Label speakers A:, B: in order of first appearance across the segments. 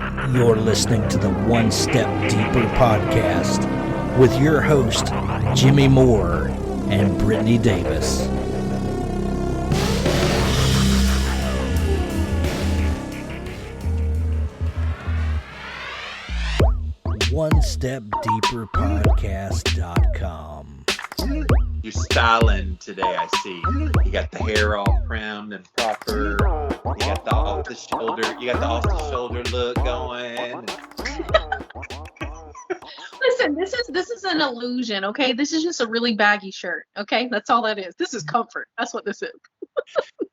A: You're listening to the One Step Deeper podcast with your host, Jimmy Moore and Brittany Davis. OneStepDeeperPodcast.com.
B: You're styling today, I see. You got the hair all trimmed and proper. You got the off the shoulder look going.
C: Listen, this is an illusion, okay? This is just a really baggy shirt, okay? That's all that is. This is comfort. That's what this is.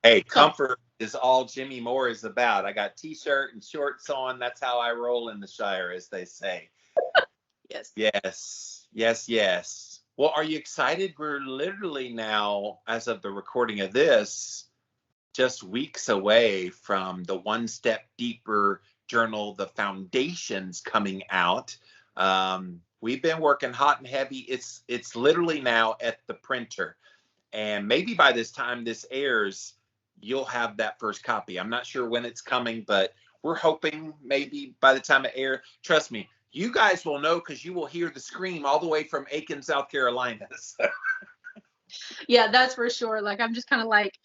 B: Hey, comfort is all Jimmy Moore is about. I got t-shirt and shorts on. That's how I roll in the Shire, as they say. Yes. Well, are you excited? We're literally now, as of the recording of this, just weeks away from the One Step Deeper journal, The Foundations, coming out. We've been working hot and heavy. It's literally now at the printer. And maybe by this time this airs, you'll have that first copy. I'm not sure when it's coming, but we're hoping maybe by the time it airs. Trust me, you guys will know because you will hear the scream all the way from Aiken, South Carolina.
C: Yeah, that's for sure. Like, I'm just kind of like,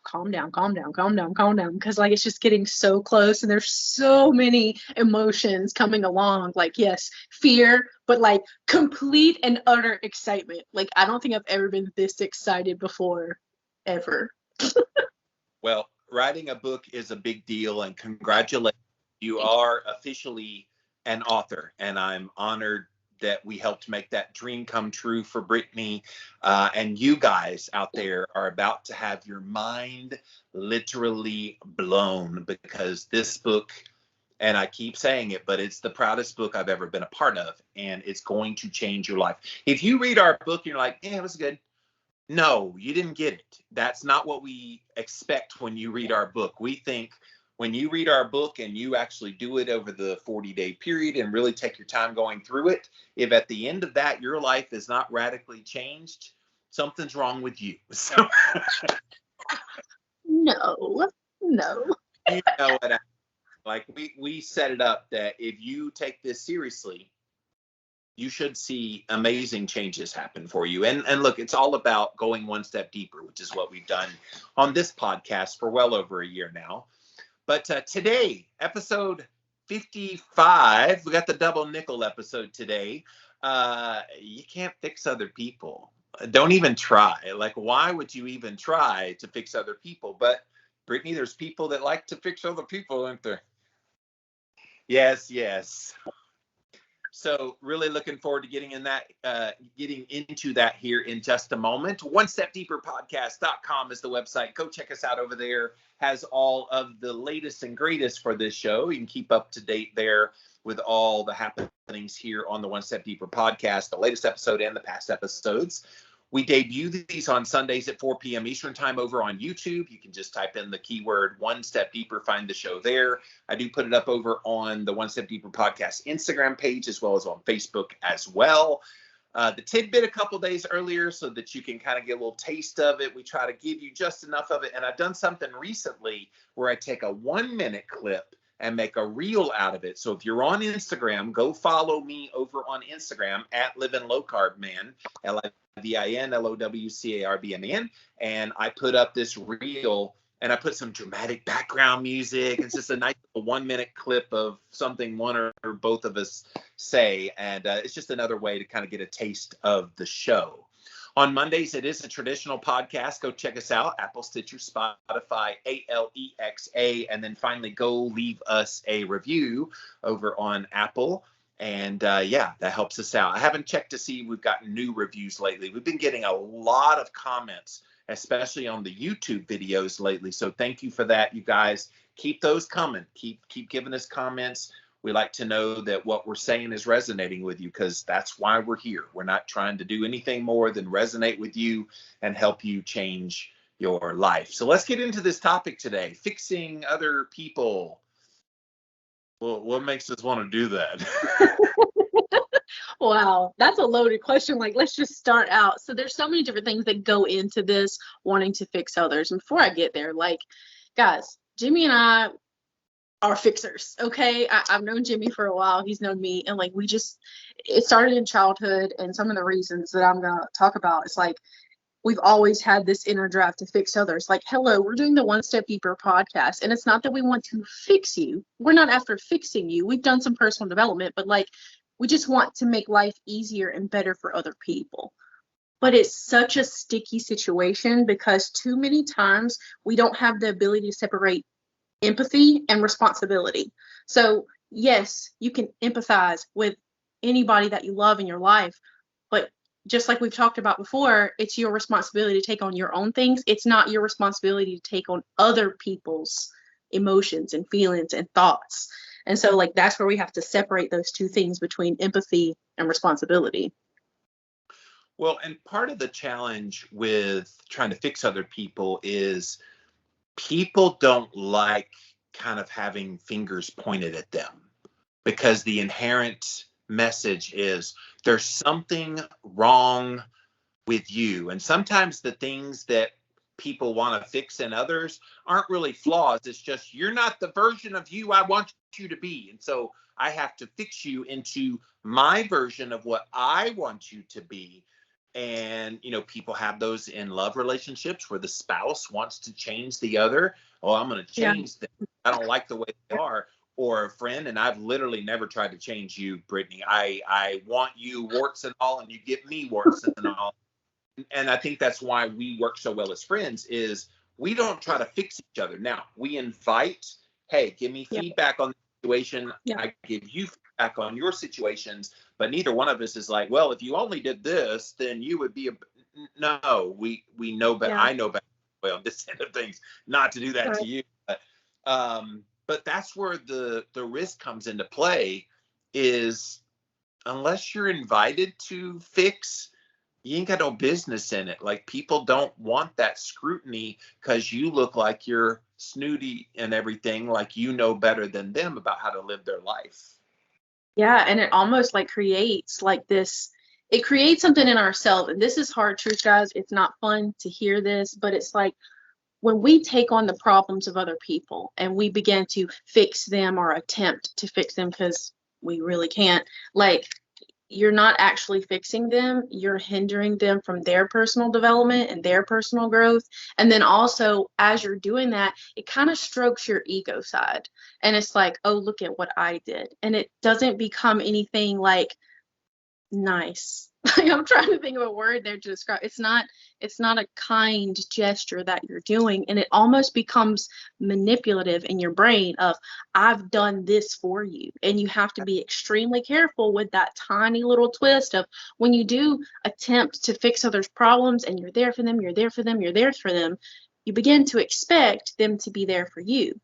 C: calm down. Because, like, it's just getting so close and there's so many emotions coming along. Like, yes, fear, but like complete and utter excitement. Like, I don't think I've ever been this excited before, ever.
B: Well, writing a book is a big deal, and congratulations. You are officially an author, and I'm honored that we helped make that dream come true for Brittany. And you guys out there are about to have your mind literally blown, because this book, and I keep saying it, but it's the proudest book I've ever been a part of, and it's going to change your life. If you read our book and you're like, yeah, it was good. No, you didn't get it. That's not what we expect when you read our book. We think when you read our book and you actually do it over the 40-day period and really take your time going through it, if at the end of that your life is not radically changed, something's wrong with you. So,
C: No.
B: You know what? Like, we set it up that if you take this seriously, you should see amazing changes happen for you. And look, it's all about going one step deeper, which is what we've done on this podcast for well over a year now. But today, episode 55, we got the double nickel episode today. You can't fix other people. Don't even try. Like, why would you even try to fix other people? But Brittany, there's people that like to fix other people, aren't there? Yes. So really looking forward to getting into that here in just a moment. OneStepDeeperPodcast.com is the website. Go check us out over there. Has all of the latest and greatest for this show. You can keep up to date there with all the happenings here on the One Step Deeper podcast, the latest episode and the past episodes. We debut these on Sundays at 4 p.m. Eastern time over on YouTube. You can just type in the keyword One Step Deeper, find the show there. I do put it up over on the One Step Deeper podcast Instagram page, as well as on Facebook as well. The tidbit a couple days earlier so that you can kind of get a little taste of it. We try to give you just enough of it. And I've done something recently where I take a 1-minute clip and make a reel out of it. So if you're on Instagram, go follow me over on Instagram at Living Low Carb Man, LIVINLOWCARBMAN. And I put up this reel and I put some dramatic background music. It's just a nice 1-minute clip of something one or both of us say. And it's just another way to kind of get a taste of the show. On Mondays, it is a traditional podcast. Go check us out, Apple, Stitcher, Spotify, ALEXA, and then finally go leave us a review over on Apple. And that helps us out. I haven't checked to see if we've gotten new reviews lately. We've been getting a lot of comments, especially on the YouTube videos lately. So thank you for that, you guys. Keep those coming. Keep giving us comments. We like to know that what we're saying is resonating with you, because that's why we're here. We're not trying to do anything more than resonate with you and help you change your life. So let's get into this topic today, fixing other people. Well, what makes us want to do that?
C: Wow, that's a loaded question. Like, let's just start out. So there's so many different things that go into this wanting to fix others. And before I get there, like, guys, Jimmy and I, are fixers. Okay. I've known Jimmy for a while. He's known me. And like, it started in childhood. And some of the reasons that I'm going to talk about is like, we've always had this inner drive to fix others. Like, hello, we're doing the One Step Deeper podcast. And it's not that we want to fix you. We're not after fixing you. We've done some personal development, but like, we just want to make life easier and better for other people. But it's such a sticky situation because too many times we don't have the ability to separate empathy and responsibility. So, yes, you can empathize with anybody that you love in your life, but just like we've talked about before, it's your responsibility to take on your own things. It's not your responsibility to take on other people's emotions and feelings and thoughts. And so, like, that's where we have to separate those two things between empathy and responsibility.
B: Well, and part of the challenge with trying to fix other people is people don't like kind of having fingers pointed at them, because the inherent message is there's something wrong with you. And sometimes the things that people want to fix in others aren't really flaws. It's just you're not the version of you I want you to be. And so I have to fix you into my version of what I want you to be. And, you know, people have those in love relationships where the spouse wants to change the other. Oh, I'm going to change them. I don't like the way they are. Or a friend, and I've literally never tried to change you, Brittany. I want you warts and all, and you give me warts and all. And I think that's why we work so well as friends is we don't try to fix each other. Now, we invite, hey, give me feedback on the situation. I give you feedback on your situations. But neither one of us is like, well, if you only did this, then you would be no, we know better. I know better on this end of things not to do that to you. But that's where the risk comes into play is unless you're invited to fix, you ain't got no business in it. Like, people don't want that scrutiny because you look like you're snooty and everything, like you know better than them about how to live their life.
C: Yeah, and it almost like creates like this, it creates something in ourselves. And this is hard truth, guys. It's not fun to hear this, but it's like when we take on the problems of other people and we begin to fix them or attempt to fix them, because we really can't, like, you're not actually fixing them, you're hindering them from their personal development and their personal growth. And then also, as you're doing that, it kind of strokes your ego side. And it's like, oh, look at what I did. And it doesn't become anything like nice. Like, I'm trying to think of a word there to describe. It's not a kind gesture that you're doing, and it almost becomes manipulative in your brain of I've done this for you. And you have to be extremely careful with that tiny little twist of when you do attempt to fix others' problems and you're there for them, you're there for them, you're there for them, you begin to expect them to be there for you.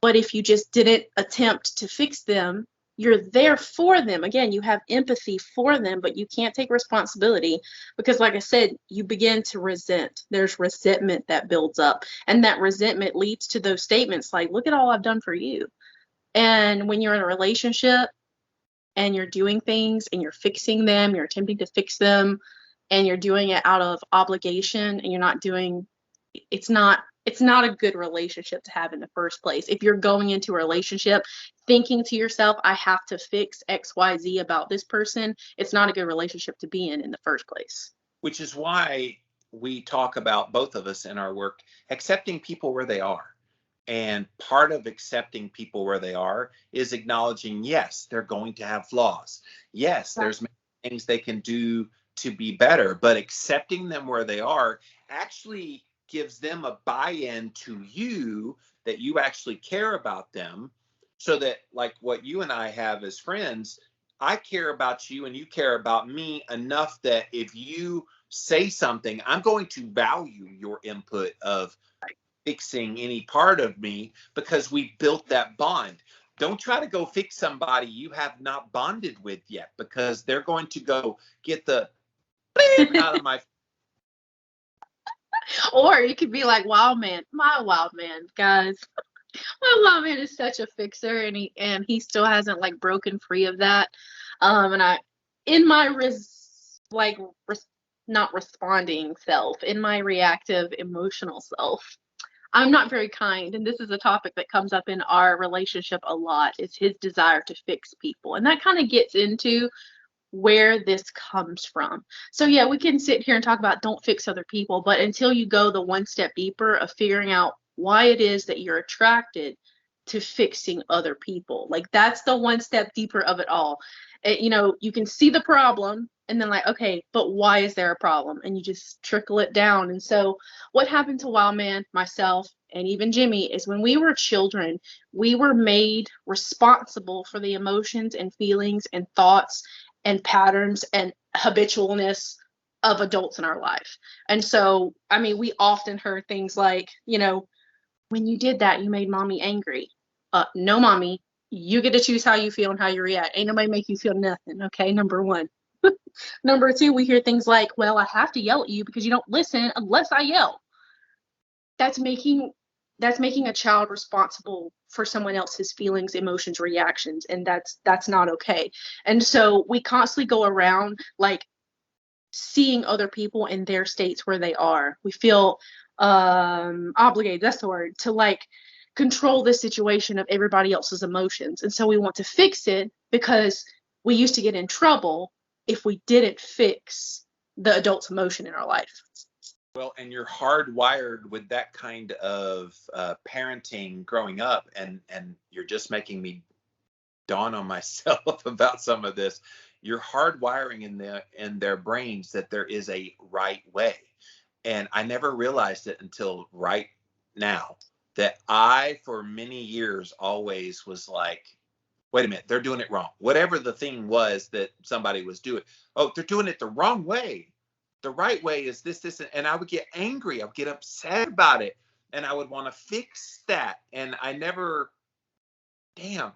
C: But if you just didn't attempt to fix them, you're there for them. Again, you have empathy for them, but you can't take responsibility because, like I said, you begin to resent. There's resentment that builds up, and that resentment leads to those statements like, look at all I've done for you. And when you're in a relationship and you're doing things and you're fixing them, you're attempting to fix them, and you're doing it out of obligation, and you're not doing, it's not a good relationship to have in the first place. If you're going into a relationship thinking to yourself, I have to fix XYZ about this person, it's not a good relationship to be in the first place.
B: Which is why we talk about, both of us in our work, accepting people where they are. And part of accepting people where they are is acknowledging, yes, they're going to have flaws. Yes, there's many things they can do to be better, but accepting them where they are actually gives them a buy-in to you, that you actually care about them, so that, like what you and I have as friends, I care about you and you care about me enough that if you say something, I'm going to value your input of fixing any part of me because we built that bond. Don't try to go fix somebody you have not bonded with yet, because they're going to go get the out of my.
C: Or you could be like, wow, man, my wild man, guys. My wild man is such a fixer, and he still hasn't like broken free of that. And I, in my not responding self, in my reactive emotional self, I'm not very kind. And this is a topic that comes up in our relationship a lot, is his desire to fix people. And that kind of gets into where this comes from. So yeah, we can sit here and talk about don't fix other people, but until you go the one step deeper of figuring out why it is that you're attracted to fixing other people, like that's the one step deeper of it all. You can see the problem and then like, okay, but why is there a problem? And you just trickle it down. And so what happened to Wildman, myself, and even Jimmy is when we were children, we were made responsible for the emotions and feelings and thoughts and patterns and habitualness of adults in our life. And so, I mean, we often heard things like, when you did that, you made mommy angry. No, mommy, you get to choose how you feel and how you react. Ain't nobody make you feel nothing. Okay, number one. Number two, we hear things like, well, I have to yell at you because you don't listen unless I yell. That's making a child responsible for someone else's feelings, emotions, reactions, and that's not okay. And so we constantly go around like seeing other people in their states where they are. We feel obligated, that's the word, to like control the situation of everybody else's emotions. And so we want to fix it because we used to get in trouble if we didn't fix the adult's emotion in our life.
B: Well, and you're hardwired with that kind of parenting growing up, and you're just making me dawn on myself about some of this. You're hardwiring in their brains that there is a right way, and I never realized it until right now that I, for many years, always was like, wait a minute, they're doing it wrong. Whatever the thing was that somebody was doing, oh, they're doing it the wrong way. The right way is this, and I would get angry. I would get upset about it, and I would want to fix that. And I never, damn.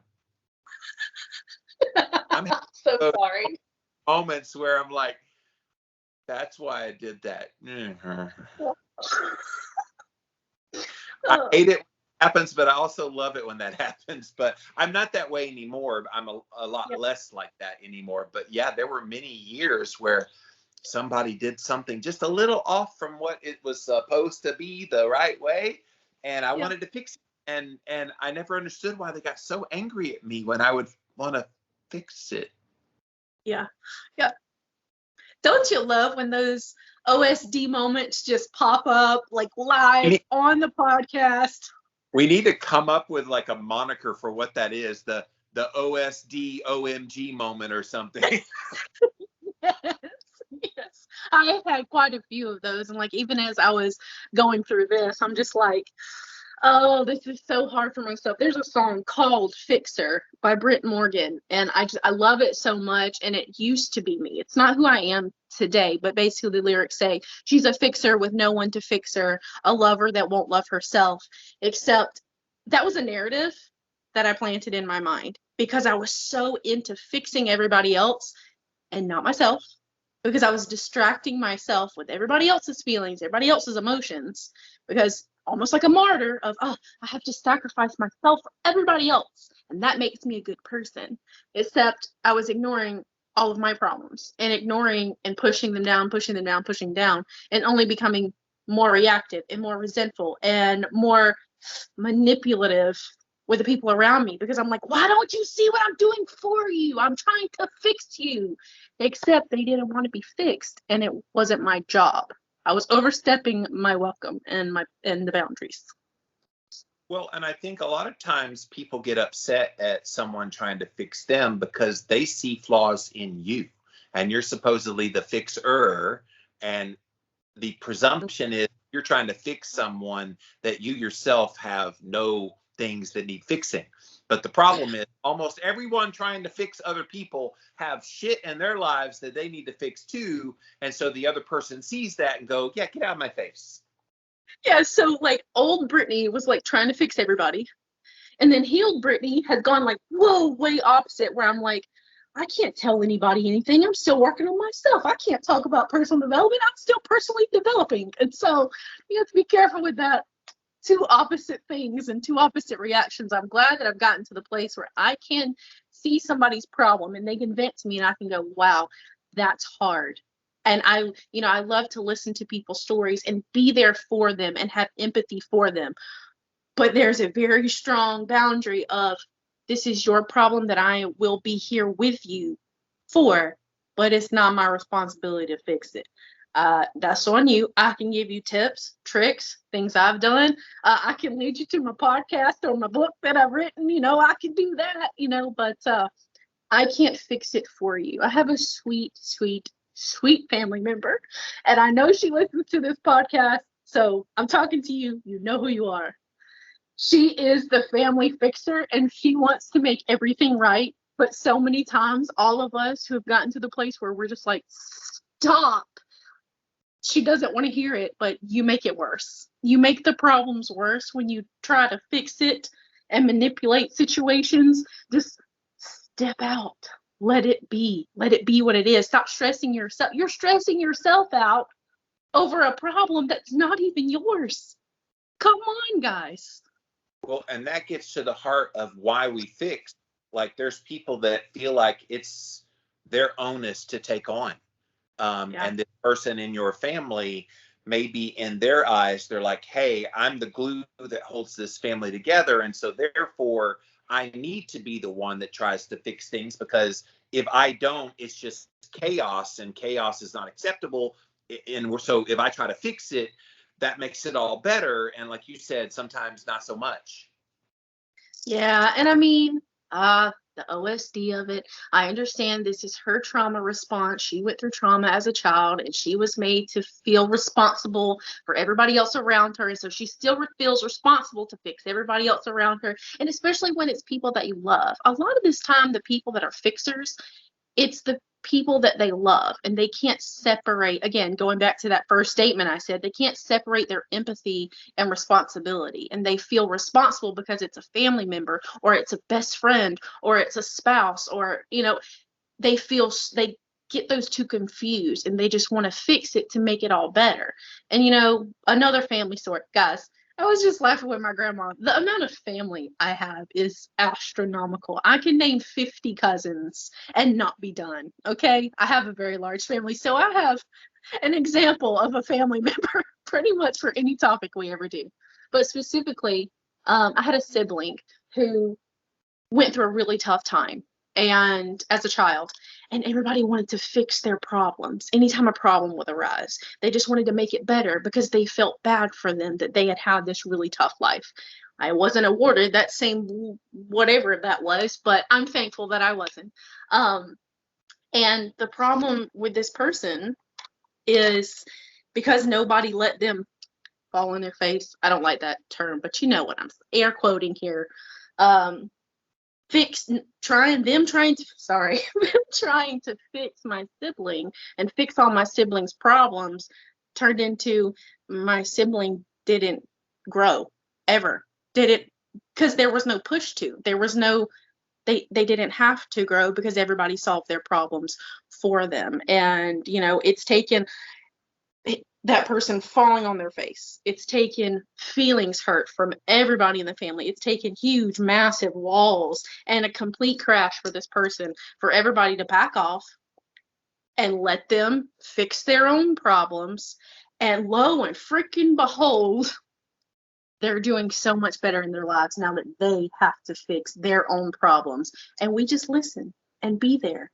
B: I'm
C: so sorry.
B: Moments where I'm like, that's why I did that. I hate it when it happens, but I also love it when that happens. But I'm not that way anymore. I'm a lot less like that anymore. But yeah, there were many years where somebody did something just a little off from what it was supposed to be the right way, and I wanted to fix it, and I never understood why they got so angry at me when I would want to fix it.
C: Yeah Don't you love when those OSD moments just pop up like live on the podcast?
B: We need to come up with like a moniker for what that is, the OSD OMG moment or something.
C: Yes, I have had quite a few of those, and like even as I was going through this, I'm just like, oh, this is so hard for myself. There's a song called Fixer by Britt Morgan, and I love it so much, and it used to be me. It's not who I am today, but basically the lyrics say she's a fixer with no one to fix her, a lover that won't love herself. Except that was a narrative that I planted in my mind because I was so into fixing everybody else and not myself, because I was distracting myself with everybody else's feelings, everybody else's emotions, because almost like a martyr of, oh, I have to sacrifice myself for everybody else, and that makes me a good person. Except I was ignoring all of my problems and ignoring and pushing them down, and only becoming more reactive and more resentful and more manipulative with the people around me, because I'm like, why don't you see what I'm doing for you? I'm trying to fix you. Except they didn't want to be fixed, and it wasn't my job. I was overstepping my welcome and the boundaries.
B: Well, and I think a lot of times people get upset at someone trying to fix them because they see flaws in you, and you're supposedly the fixer, and the presumption is you're trying to fix someone that you yourself have no things that need fixing. But the problem is almost everyone trying to fix other people have shit in their lives that they need to fix too. And so the other person sees that and go, yeah, get out of my face.
C: Yeah, so like old Brittany was like trying to fix everybody. And then healed Brittany has gone like, whoa, way opposite, where I'm like, I can't tell anybody anything. I'm still working on myself. I can't talk about personal development. I'm still personally developing. And so you have to be careful with that. Two opposite things and two opposite reactions. I'm glad that I've gotten to the place where I can see somebody's problem and they can vent to me and I can go, wow, that's hard. And I love to listen to people's stories and be there for them and have empathy for them. But there's a very strong boundary of, this is your problem that I will be here with you for, but it's not my responsibility to fix it. That's on you. I can give you tips, tricks, things I've done. I can lead you to my podcast or my book that I've written. I can do that, but I can't fix it for you. I have a sweet, sweet, sweet family member, and I know she listens to this podcast. So I'm talking to you. You know who you are. She is the family fixer, and she wants to make everything right. But so many times, all of us who have gotten to the place where we're just like, stop. She doesn't want to hear it, but you make it worse. You make the problems worse when you try to fix it and manipulate situations. Just step out. Let it be. Let it be what it is. Stop stressing yourself. You're stressing yourself out over a problem that's not even yours. Come on, guys.
B: Well, and that gets to the heart of why we fix. Like, there's people that feel like it's their onus to take on. And this person in your family, maybe in their eyes, they're like, hey, I'm the glue that holds this family together. And so therefore, I need to be the one that tries to fix things, because if I don't, it's just chaos, and chaos is not acceptable. And so if I try to fix it, that makes it all better. And like you said, sometimes not so much.
C: Yeah. And I mean, the OSD of it, I understand this is her trauma response. She went through trauma as a child, and she was made to feel responsible for everybody else around her. And so she still feels responsible to fix everybody else around her. And especially when it's people that you love. A lot of this time, the people that are fixers, it's the people that they love, and they can't separate. Again, going back to that first statement I said, they can't separate their empathy and responsibility, and they feel responsible because it's a family member, or it's a best friend, or it's a spouse, or they get those two confused, and they just want to fix it to make it all better. And another family story, guys, I was just laughing with my grandma. The amount of family I have is astronomical. I can name 50 cousins and not be done. Okay. I have a very large family. So I have an example of a family member pretty much for any topic we ever do. But specifically, I had a sibling who went through a really tough time, and as a child, and everybody wanted to fix their problems. Anytime a problem would arise, they just wanted to make it better because they felt bad for them that they had had this really tough life. I wasn't awarded that same whatever that was, but I'm thankful that I wasn't. And the problem with this person is, because nobody let them fall on their face. I don't like that term, but you know what I'm air quoting here. Trying to fix my sibling and fix all my siblings' problems turned into my sibling didn't grow ever. Did it? Because there was no push to. There was no. They didn't have to grow because everybody solved their problems for them. And it's taken that person falling on their face. It's taken feelings hurt from everybody in the family. It's taken huge, massive walls and a complete crash for this person, for everybody to back off and let them fix their own problems. And lo and freaking behold, they're doing so much better in their lives now that they have to fix their own problems. And we just listen and be there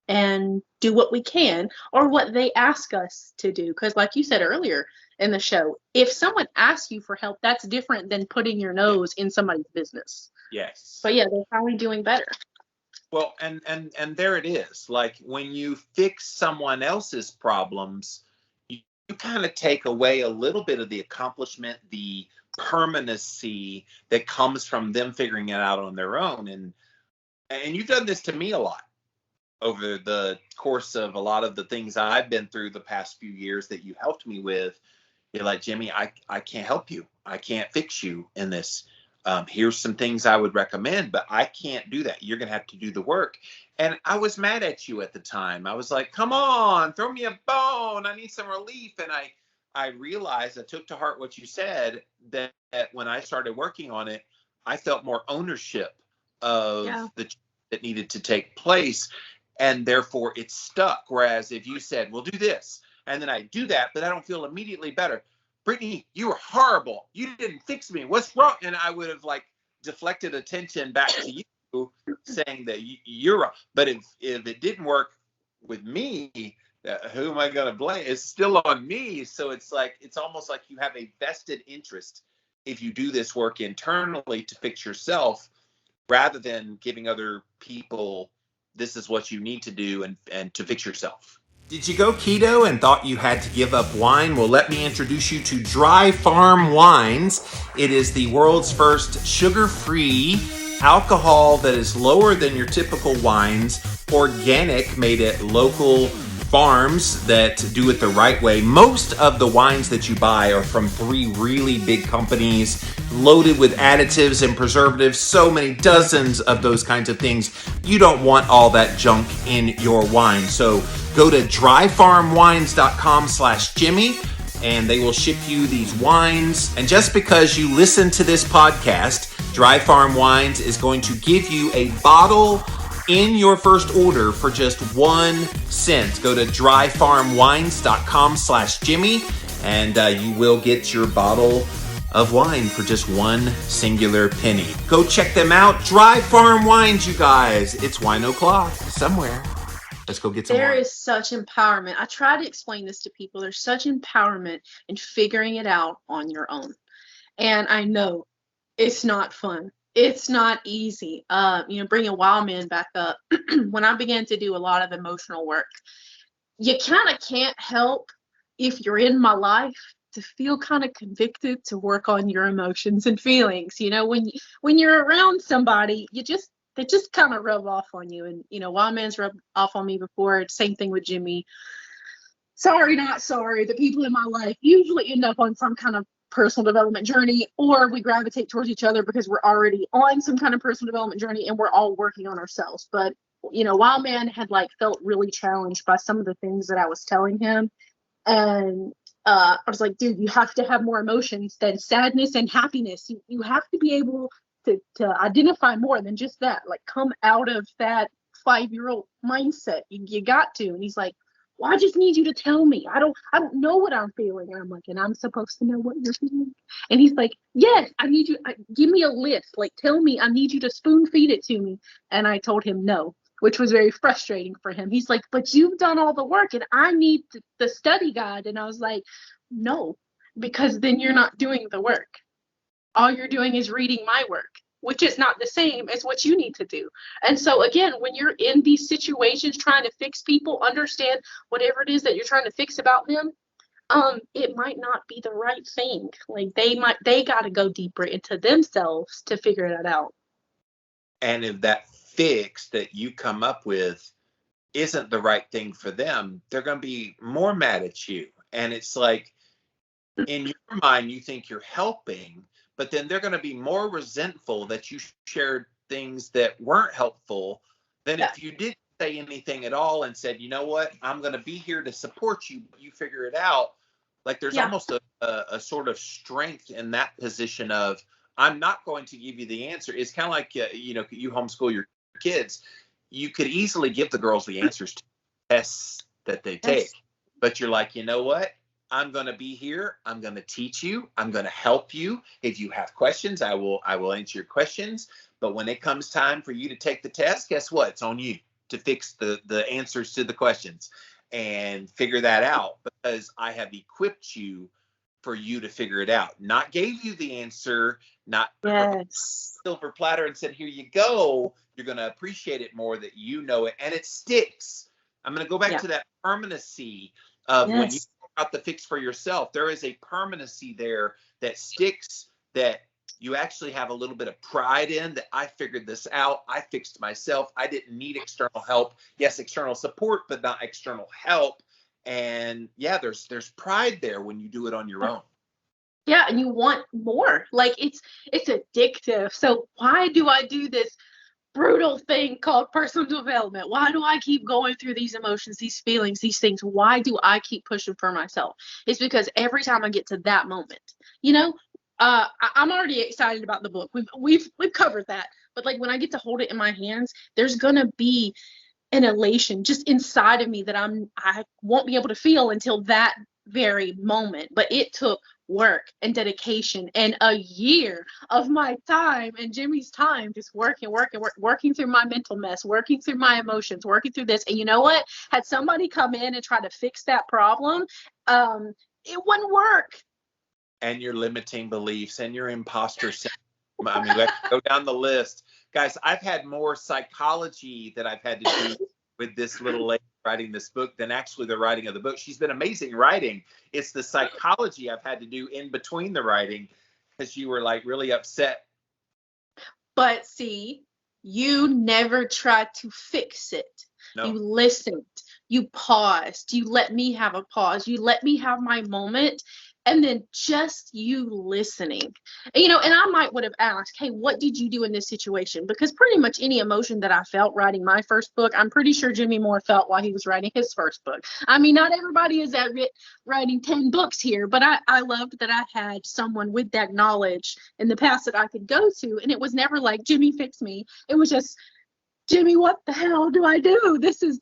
C: and do what we can, or what they ask us to do. Because like you said earlier in the show, if someone asks you for help, that's different than putting your nose in somebody's business.
B: Yes.
C: But yeah, they're probably doing better.
B: Well, and there it is. Like, when you fix someone else's problems, you kind of take away a little bit of the accomplishment, the permanency that comes from them figuring it out on their own. And you've done this to me a lot over the course of a lot of the things I've been through the past few years that you helped me with. You're like, Jimmy, I can't help you. I can't fix you in this. Here's some things I would recommend, but I can't do that. You're going to have to do the work. And I was mad at you at the time. I was like, come on, throw me a bone. I need some relief. And I realized, I took to heart what you said, that when I started working on it, I felt more ownership of the that needed to take place. and therefore it's stuck. Whereas if you said, well, do this, and then I do that, but I don't feel immediately better. Brittany, you were horrible. You didn't fix me. What's wrong? And I would have like deflected attention back to you, saying that you're wrong. But if it didn't work with me, who am I going to blame? It's still on me. So it's like, it's almost like you have a vested interest if you do this work internally to fix yourself, rather than giving other people, this is what you need to do and to fix yourself. Did you go keto and thought you had to give up wine? Well, let me introduce you to Dry Farm Wines. It is the world's first sugar-free alcohol that is lower than your typical wines, organic, made at local farms that do it the right way. Most of the wines that you buy are from 3 really big companies, loaded with additives and preservatives, so many dozens of those kinds of things. You don't want all that junk in your wine. So go to dryfarmwines.com/Jimmy and they will ship you these wines. And just because you listen to this podcast, Dry Farm Wines is going to give you a bottle in your first order for just 1 cent. Go to dryfarmwines.com/Jimmy and you will get your bottle of wine for just 1 singular penny. Go check them out. Dry Farm Wines, you guys. It's wine o'clock somewhere. Let's go get some wine.
C: There is such empowerment. I try to explain this to people. There's such empowerment in figuring it out on your own. And I know it's not fun. It's not easy. Bringing Wild Man back up, when I began to do a lot of emotional work, you kind of can't help, if you're in my life, to feel kind of convicted to work on your emotions and feelings. When you're around somebody, they just kind of rub off on you. And, Wild Man's rubbed off on me before. Same thing with Jimmy. Sorry, not sorry. The people in my life usually end up on some kind of personal development journey, or we gravitate towards each other because we're already on some kind of personal development journey and we're all working on ourselves. But, Wild Man had felt really challenged by some of the things that I was telling him. And I was like, dude, you have to have more emotions than sadness and happiness. You have to be able to identify more than just that. Come out of that 5-year-old mindset. You got to. And he's like, well, I just need you to tell me. I don't know what I'm feeling. And I'm like, and I'm supposed to know what you're feeling? And he's like, yes, I need you. Give me a list. Tell me. I need you to spoon feed it to me. And I told him no, which was very frustrating for him. He's like, but you've done all the work and I need the study guide. And I was like, no, because then you're not doing the work. All you're doing is reading my work, which is not the same as what you need to do. And so again, when you're in these situations trying to fix people, understand whatever it is that you're trying to fix about them, it might not be the right thing. They got to go deeper into themselves to figure that out.
B: And if that fix that you come up with isn't the right thing for them, they're going to be more mad at you. And it's like, in your mind, you think you're helping, but then they're going to be more resentful that you shared things that weren't helpful than if you didn't say anything at all and said, you know what, I'm going to be here to support you. You figure it out. There's almost a sort of strength in that position of, I'm not going to give you the answer. It's kind of like, you homeschool your kids. You could easily give the girls the answers to tests that they take, but you're like, you know what? I'm going to be here. I'm going to teach you. I'm going to help you. If you have questions, I will answer your questions. But when it comes time for you to take the test, guess what? It's on you to fix the answers to the questions and figure that out, because I have equipped you for you to figure it out. Not gave you the answer, not silver platter and said, here you go. You're going to appreciate it more that you know it. And it sticks. I'm going to go back to that permanency of when you out the fix for yourself. There is a permanency there that sticks, that you actually have a little bit of pride in, that I figured this out. I fixed myself. I didn't need external help. Yes, external support, but not external help. And there's pride there when you do it on your own.
C: Yeah, and you want more. It's addictive. So why do I do this brutal thing called personal development? Why do I keep going through these emotions, these feelings, these things? Why do I keep pushing for myself? It's because every time I get to that moment, I'm already excited about the book. We've covered that. But when I get to hold it in my hands, there's gonna be an elation just inside of me that I won't be able to feel until that very moment. But it took work and dedication and a year of my time and Jimmy's time just working through my mental mess, working through my emotions, working through this. And you know what? Had somebody come in and try to fix that problem, it wouldn't work.
B: And your limiting beliefs and your imposter syndrome. I mean, let's go down the list. Guys, I've had more psychology that I've had to do with this little lady writing this book than actually the writing of the book. She's been amazing writing. It's the psychology I've had to do in between the writing because you were like really upset.
C: But see, you never tried to fix it.
B: No.
C: You listened. You paused. You let me have a pause. You let me have my moment. And then just you listening, and I would have asked, hey, what did you do in this situation? Because pretty much any emotion that I felt writing my first book, I'm pretty sure Jimmy Moore felt while he was writing his first book. I mean, not everybody is at writing 10 books here, but I loved that I had someone with that knowledge in the past that I could go to. And it was never like, Jimmy, fix me. It was just, Jimmy, what the hell do I do? This is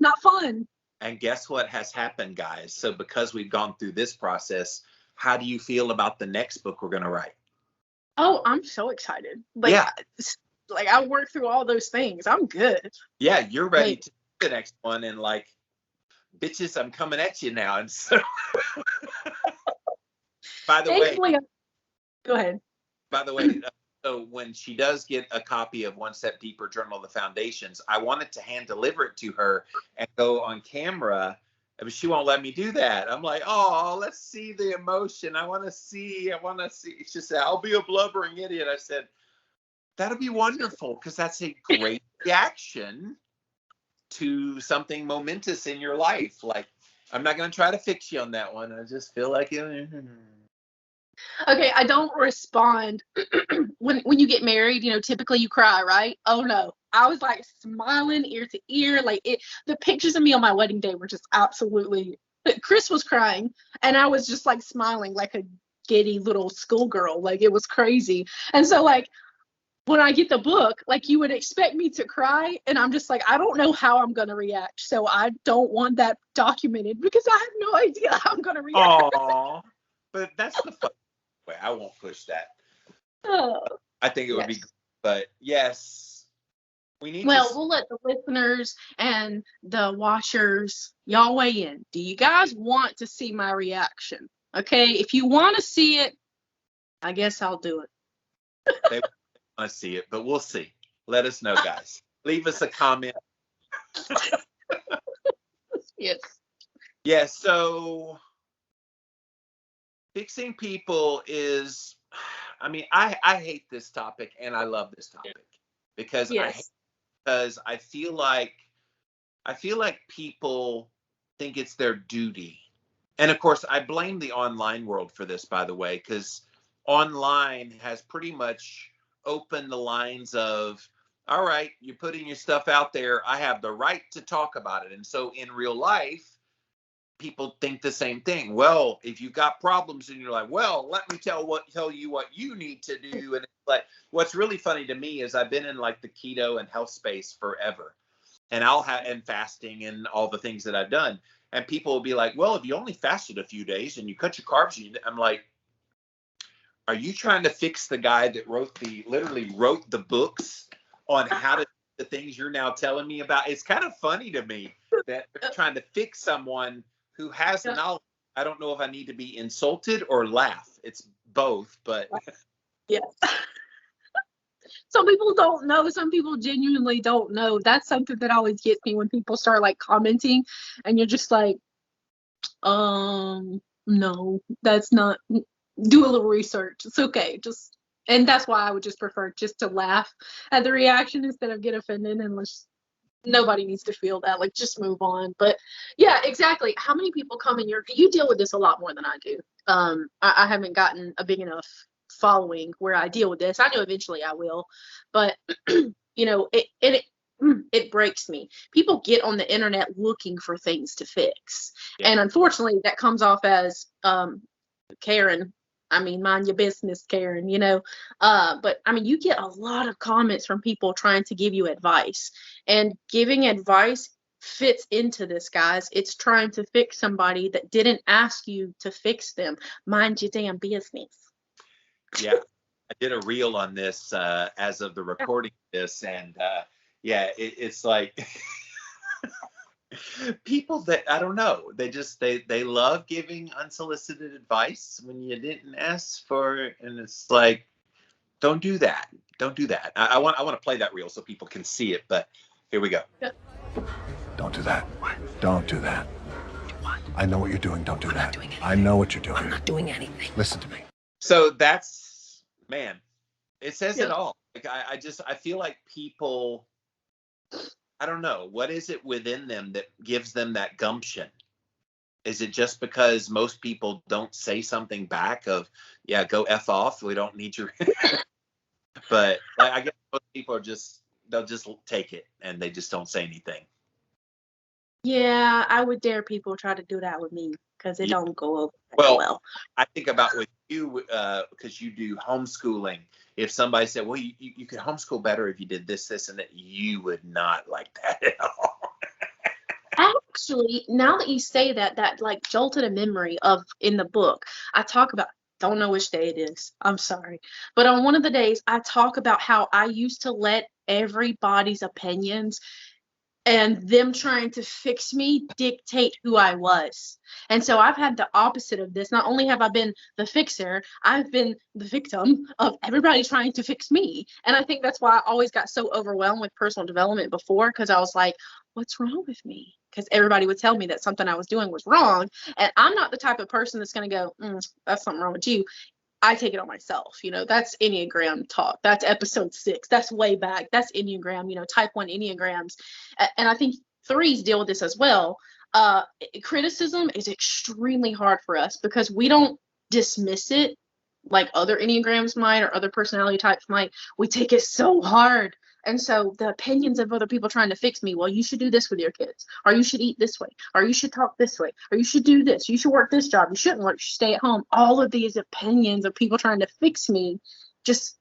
C: not fun.
B: And guess what has happened, guys? So because we've gone through this process, how do you feel about the next book we're going to write?
C: Oh, I'm so excited.
B: Yeah.
C: Like I worked through all those things. I'm good.
B: Yeah, you're ready to do the next one. And like, bitches, I'm coming at you now. And so, by the way,
C: go ahead.
B: By the way, so when she does get a copy of One Step Deeper Journal of the Foundations, I wanted to hand deliver it to her and go on camera, but she won't let me do that. I'm like, oh, let's see the emotion. I want to see. She said, I'll be a blubbering idiot. I said, that'll be wonderful because that's a great reaction to something momentous in your life. Like, I'm not going to try to fix you on that one. I just feel like it.
C: Okay, I don't respond when you get married, typically you cry, right? Oh no. I was like smiling ear to ear. Like the pictures of me on my wedding day were just absolutely, Chris was crying and I was just like smiling like a giddy little schoolgirl. Like it was crazy. And so like when I get the book, like you would expect me to cry and I'm just like, I don't know how I'm going to react. So I don't want that documented because I have no idea how I'm going to react.
B: Aww. But that's the fun way. I won't push that.
C: Oh,
B: I think it would be good. But yes, we need
C: we'll let the listeners and the watchers, y'all weigh in. Do you guys want to see my reaction? Okay, if you want to see it, I guess I'll do it.
B: They want to see it, but we'll see. Let us know, guys. Leave us a comment.
C: Yes.
B: Yeah, so fixing people is, I mean, I hate this topic and I love this topic because I feel like people think it's their duty. And of course, I blame the online world for this, by the way, because online has pretty much opened the lines of, all right, you're putting your stuff out there. I have the right to talk about it. And so in real life, people think the same thing. Well, if you've got problems and you're like, well, let me tell you what you need to do. And it's like, what's really funny to me is I've been in like the keto and health space forever. And and fasting and all the things that I've done. And people will be like, well, if you only fasted a few days and you cut your carbs, I'm like, are you trying to fix the guy that literally wrote the books on how to do the things you're now telling me about? It's kind of funny to me that they're trying to fix someone who has knowledge. I don't know if I need to be insulted or laugh. It's both, but
C: yeah. Some people don't know. Some people genuinely don't know. That's something that always gets me when people start like commenting and you're just like, no, that's not, do a little research. It's okay. And that's why I would just prefer just to laugh at the reaction instead of get offended and nobody needs to feel that. Like, just move on. But yeah, exactly. How many people come in you deal with this a lot more than I do. I haven't gotten a big enough following where I deal with this. I know eventually I will, but it breaks me. People get on the internet looking for things to fix. Yeah. And unfortunately that comes off as Karen I mean, mind your business, Karen, but I mean, you get a lot of comments from people trying to give you advice, and giving advice fits into this, guys. It's trying to fix somebody that didn't ask you to fix them. Mind your damn business.
B: Yeah, I did a reel on this as of the recording of this, and it's like people that I don't know, they love giving unsolicited advice when you didn't ask for it, and it's like, don't do that. Don't do that. I want to play that reel so people can see it, but here we go.
D: Don't do that. Don't do that.
E: What?
D: I know what you're doing. Don't do
E: I'm
D: that.
E: not doing anything.
D: I know what you're doing.
E: I'm not doing anything.
D: Listen to me.
B: So that's, man, it says it
C: Yeah.
B: all. Like I feel like people, I don't know, what is it within them that gives them that gumption? Is it just because most people don't say something back of, yeah, go F off, we don't need your but I guess most people are they'll just take it and they just don't say anything.
C: Yeah, I would dare people try to do that with me, because it
B: Yeah.
C: don't go over very well.
B: I think about with you, because you do homeschooling. If somebody said, well, you could homeschool better if you did this, and that, you would not like that at all.
C: Actually, now that you say that, that like jolted a memory of in the book. I talk about, don't know which day it is. I'm sorry. But on one of the days, I talk about how I used to let everybody's opinions and them trying to fix me dictate who I was. And so I've had the opposite of this. Not only have I been the fixer, I've been the victim of everybody trying to fix me. And I think that's why I always got so overwhelmed with personal development before, because I was like, what's wrong with me? Because everybody would tell me that something I was doing was wrong. And I'm not the type of person that's going to go, that's something wrong with you. I take it on myself. That's Enneagram talk. That's episode 6. That's way back. That's Enneagram, type 1 Enneagrams. And I think 3s deal with this as well. Criticism is extremely hard for us because we don't dismiss it like other Enneagrams might or other personality types might. We take it so hard. And so the opinions of other people trying to fix me, well, you should do this with your kids, or you should eat this way, or you should talk this way, or you should do this, you should work this job, you shouldn't work, you should stay at home. All of these opinions of people trying to fix me just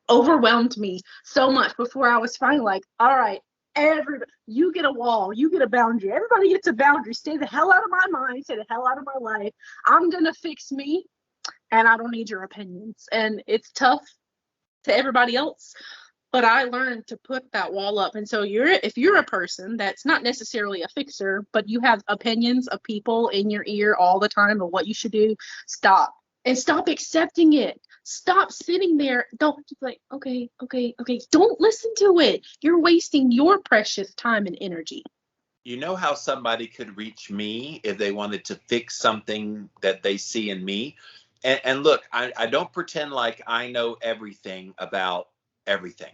C: overwhelmed me so much before I was finally like, all right, everybody, you get a wall, you get a boundary, everybody gets a boundary. Stay the hell out of my mind, stay the hell out of my life. I'm gonna fix me, and I don't need your opinions. And it's tough to everybody else, but I learned to put that wall up. And so if you're a person that's not necessarily a fixer, but you have opinions of people in your ear all the time of what you should do, stop. And stop accepting it. Stop sitting there. Don't just like, okay. Don't listen to it. You're wasting your precious time and energy.
B: You know how somebody could reach me if they wanted to fix something that they see in me? And look, I don't pretend like I know everything about everything.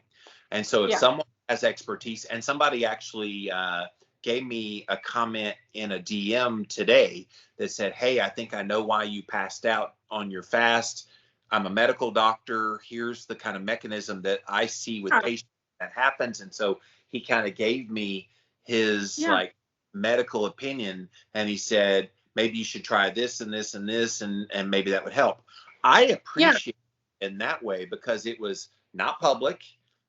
B: And so if someone has expertise, and somebody actually gave me a comment in a DM today that said, hey, I think I know why you passed out on your fast. I'm a medical doctor. Here's the kind of mechanism that I see with patients that happens. And so he kind of gave me his like medical opinion, and he said, maybe you should try this and this and this, and maybe that would help. I appreciate it in that way because it was not public.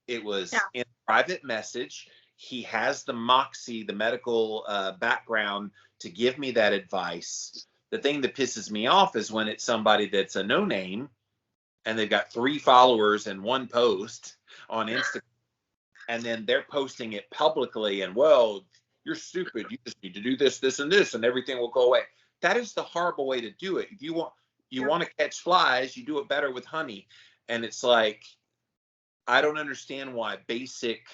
B: It was in a private message. He has the moxie, the medical background to give me that advice. The thing that pisses me off is when it's somebody that's a no name and they've got 3 followers and 1 post on Instagram, and then they're posting it publicly and, well, you're stupid. You just need to do this, this, and this, and everything will go away. That is the horrible way to do it. If you want to catch flies, you do it better with honey. And it's like, I don't understand why basic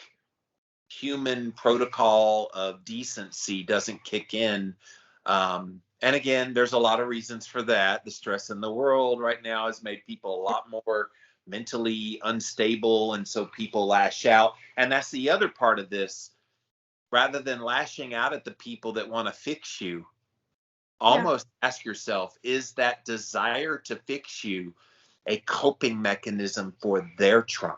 B: human protocol of decency doesn't kick in. And again, there's a lot of reasons for that. The stress in the world right now has made people a lot more mentally unstable, and so people lash out. And that's the other part of this. Rather than lashing out at the people that want to fix you, almost ask yourself, is that desire to fix you a coping mechanism for their trauma?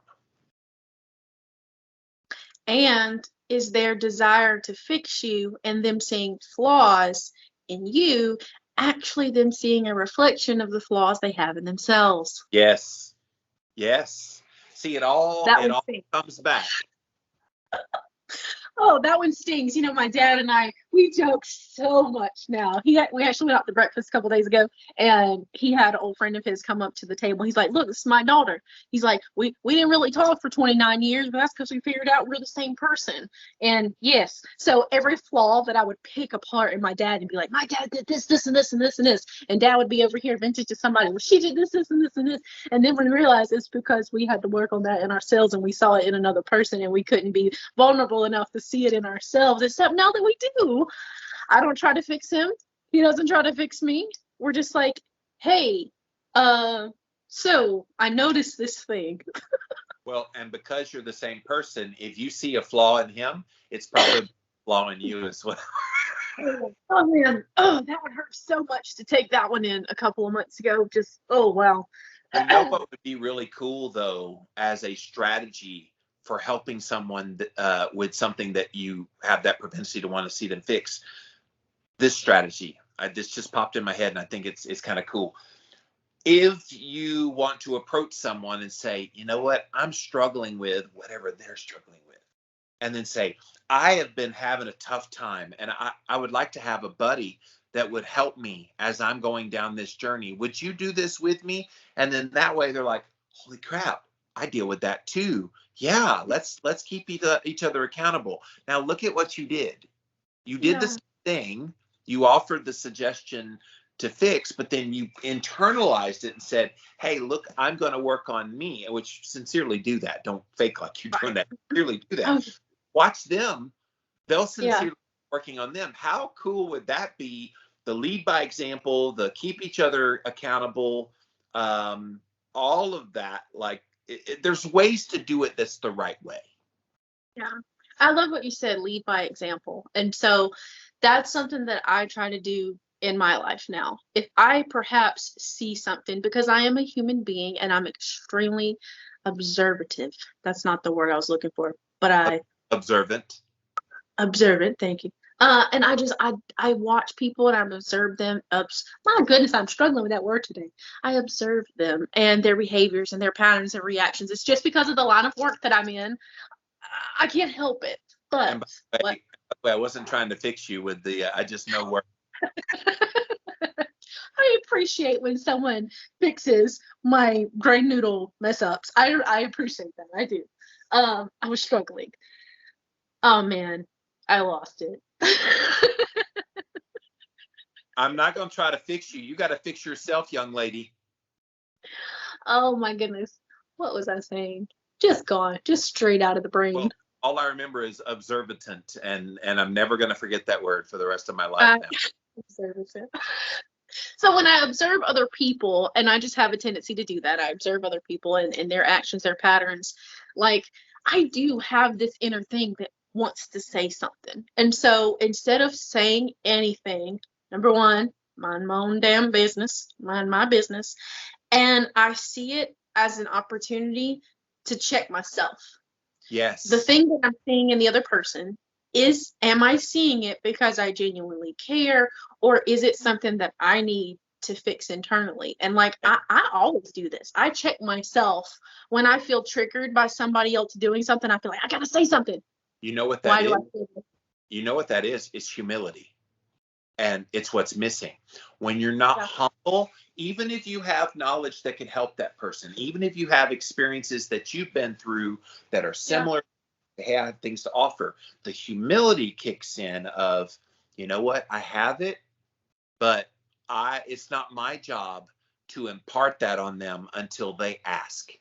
C: And is their desire to fix you and them seeing flaws in you actually them seeing a reflection of the flaws they have in themselves.
B: Yes. See, it all comes back.
C: Oh, that one stings. You know, my dad and I, we joke so much now. We actually went out to breakfast a couple days ago, and he had an old friend of his come up to the table. He's like, look, this is my daughter. He's like, we didn't really talk for 29 years, but that's because we figured out we're the same person. And yes, so every flaw that I would pick apart in my dad and be like, my dad did this, this, and this, and this, and this. And dad would be over here venting to somebody, well, she did this, this, and this, and this. And then we realized it's because we had to work on that in ourselves, and we saw it in another person, and we couldn't be vulnerable enough to see it in ourselves. Except now that we do, I don't try to fix him. He doesn't try to fix me. We're just like, hey, so I noticed this thing.
B: Well, and because you're the same person, if you see a flaw in him, it's probably a flaw in you as well.
C: Oh man, that would hurt so much to take that one in a couple of months ago. Just, oh wow.
B: You know what would be really cool though, as a strategy for helping someone with something that you have that propensity to want to see them fix? This strategy, this just popped in my head, and I think it's kind of cool. If you want to approach someone and say, you know what, I'm struggling with whatever they're struggling with, and then say, I have been having a tough time, and I would like to have a buddy that would help me as I'm going down this journey. Would you do this with me? And then that way they're like, holy crap, I deal with that too. Yeah, let's keep each other accountable. Now look at what you did. You did the same thing. You offered the suggestion to fix, but then you internalized it and said, hey, look, I'm going to work on me, which sincerely do that. Don't fake like you're doing that. Sincerely do that. Watch them. They'll sincerely be working on them. How cool would that be? The lead by example, the keep each other accountable, all of that. Like, there's ways to do it that's the right way.
C: Yeah. I love what you said, lead by example. And so that's something that I try to do in my life now. If I perhaps see something, because I am a human being and I'm extremely observative. That's not the word I was looking for, but
B: observant,
C: thank you. And I watch people and I observe them. My goodness, I'm struggling with that word today. I observe them and their behaviors and their patterns and reactions. It's just because of the line of work that I'm in. I can't help it. But
B: by the way, I wasn't trying to fix you with the I just know where.
C: I appreciate when someone fixes my brain noodle mess ups. I appreciate that. I do. I was struggling. Oh man, I lost it.
B: I'm not going to try to fix you. You got to fix yourself, young lady.
C: Oh my goodness. What was I saying? Just gone. Just straight out of the brain.
B: Well, all I remember is observant, and I'm never going to forget that word for the rest of my life now.
C: Observant. So when I observe other people, and I just have a tendency to do that, I observe other people and their actions, their patterns. Like, I do have this inner thing that wants to say something. And so instead of saying anything, number one, mind my own damn business, mind my business. And I see it as an opportunity to check myself.
B: Yes.
C: The thing that I'm seeing in the other person am I seeing it because I genuinely care, or is it something that I need to fix internally? And like, I always do this. I check myself when I feel triggered by somebody else doing something. I feel like I got to say something.
B: You know what that is? You know what that is? It's humility. And it's what's missing. When you're not humble, even if you have knowledge that can help that person, even if you have experiences that you've been through that are similar, they have things to offer, the humility kicks in of, you know what, I have it, but it's not my job to impart that on them until they ask.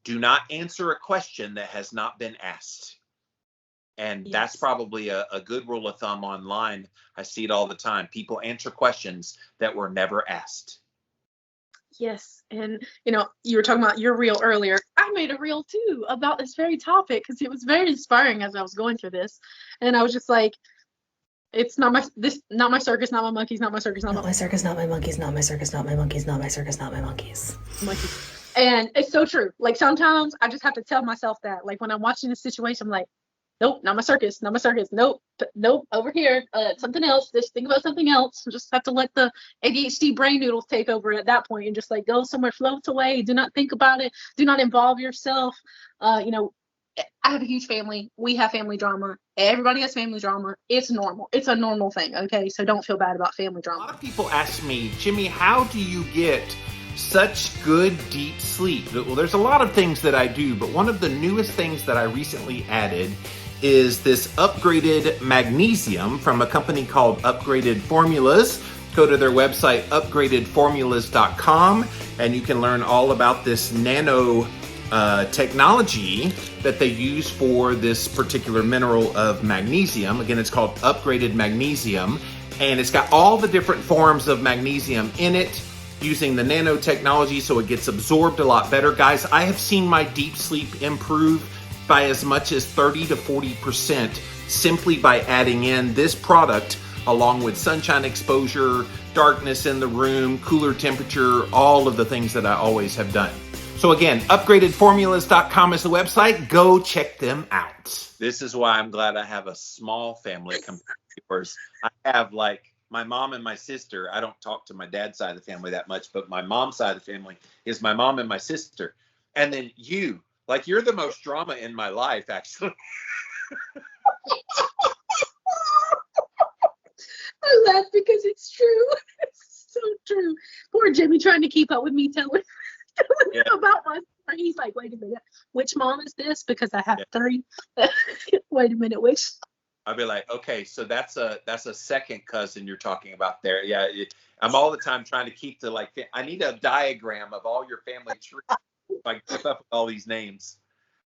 B: Do not answer a question that has not been asked. And that's probably a good rule of thumb online. I see it all the time. People answer questions that were never asked.
C: Yes. And, you know, you were talking about your reel earlier. I made a reel too about this very topic because it was very inspiring as I was going through this. And I was just like, it's not my circus, not my monkeys, not my circus, not my
E: circus, not my monkeys, not my circus, not my monkeys, not my circus, not my monkeys.
C: And it's so true. Like sometimes I just have to tell myself that, like when I'm watching a situation, I'm like, Nope, not my circus, not my circus. Nope, nope, over here. Something else. Just think about something else. Just have to let the ADHD brain noodles take over at that point and just like go somewhere, float away. Do not think about it. Do not involve yourself. You know, I have a huge family. We have family drama. Everybody has family drama. It's normal. It's a normal thing. Okay, so don't feel bad about family
B: A
C: drama.
B: lot of people ask me, Jimmy, how do you get such good deep sleep? Well, there's a lot of things that I do, but one of the newest things that I recently added is this upgraded magnesium from a company called Upgraded Formulas. Go to their website, upgradedformulas.com, and you can learn all about this nano technology that they use for this particular mineral of magnesium. Again, it's called Upgraded Magnesium, and it's got all the different forms of magnesium in it using the nanotechnology, so it gets absorbed a lot better. Guys, I have seen my deep sleep improve by as much as 30 to 40% simply by adding in this product along with sunshine exposure, darkness in the room, cooler temperature, all of the things that I always have done. So again, upgradedformulas.com is the website. Go check them out. This is why I'm glad I have a small family compared to yours. I have like my mom and my sister. I don't talk to my dad's side of the family that much, but my mom's side of the family is my mom and my sister. And then you, like you're the most drama in my life, actually.
C: I laugh because it's true. It's so true. Poor Jimmy trying to keep up with me telling him about my story. He's like, wait a minute, which mom is this? Because I have three. Wait a minute, which?
B: I'll be like, okay, so that's a second cousin you're talking about there. Yeah, I'm all the time trying to keep the I need a diagram of all your family trees. I keep up with all these names.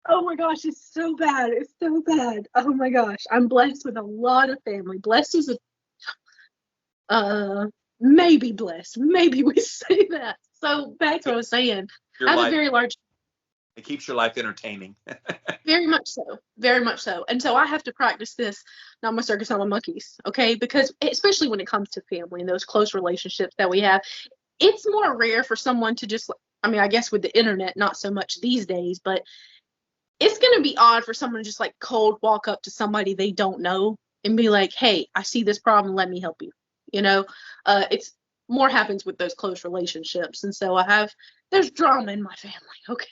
C: Oh my gosh, it's so bad. It's so bad. Oh my gosh, I'm blessed with a lot of family. Blessed is maybe blessed. Maybe we say that. So back to what I was saying. I have a very large.
B: It keeps your life entertaining.
C: Very much so. Very much so. And so I have to practice this, not my circus, not my monkeys. Okay. Because especially when it comes to family and those close relationships that we have, it's more rare for someone to just, I mean, I guess with the internet, not so much these days, but it's going to be odd for someone to just like cold walk up to somebody they don't know and be like, hey, I see this problem. Let me help you. You know, it's more happens with those close relationships. And so there's drama in my family. Okay.